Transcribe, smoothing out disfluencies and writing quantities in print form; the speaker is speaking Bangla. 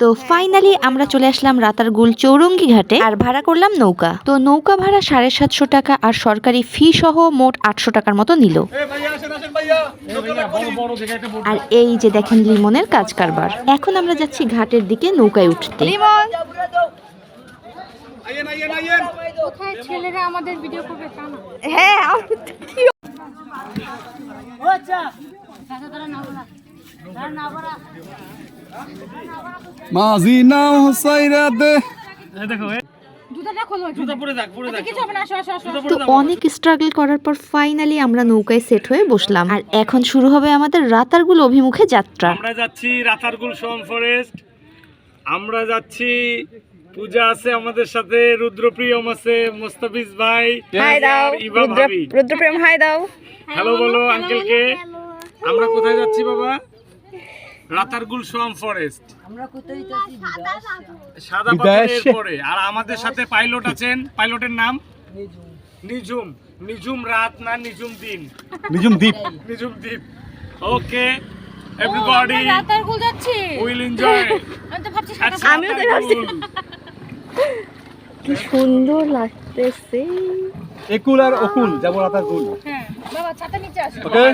তো ফাইনালি আমরা চলে আসলাম রাতারগুল চৌরঙ্গি ঘাটে আর ভাড়া করলাম নৌকা। তো নৌকা ভাড়া 750 টাকা আর সরকারি ফি সহ মোট 800 টাকার মতো নিল। আর এই যে দেখেন লিমনের কাজ কারবার। এখন আমরা যাচ্ছি ঘাটের দিকে নৌকায় উঠতে। লিমন ছেলেরা আমাদের ভিডিও করবে তা না। হ্যাঁ মাঝি নাও হুসাইরাতে তো অনেক স্ট্রাগল করার পর ফাইনালি আমরা নৌকায় সেট হয়ে বসলাম। আর এখন শুরু হবে আমাদের রাতারগুল অভিমুখে যাত্রা। আমরা যাচ্ছি রাতারগুল সোয়াম ফরেস্ট। আমরা যাচ্ছি, পূজা আছে আমাদের সাথে, রুদ্রপ্রিয়ম আছে, মোস্তাফিজ ভাই, হাই দাও ইভা ভাবি। রুদ্রপ্রেম হাই দাও। হ্যালো বলো আঙ্কেলকে। আমরা কোথায় যাচ্ছি বাবা? Ratargul swamp forest. আমরা কোথায় যাচ্ছি? সাদা পাথরের পরে। আর আমাদের সাথে পাইলট আছেন। পাইলটের নাম নিঝুম। নিঝুম রাত না নিঝুম দিন? নিজুম দ্বীপ। নিঝুম দ্বীপ। ওকে এভরিবডি, রাতারগুল যাচ্ছি। Will enjoy. আমি তো ভাবছি আমিও তো ভাবছি কি সুন্দর লাগতেছে। একুল আর অকুল যাবো রাতারগুল। হ্যাঁ বাবা ছাতা নিচে আসো। ওকে।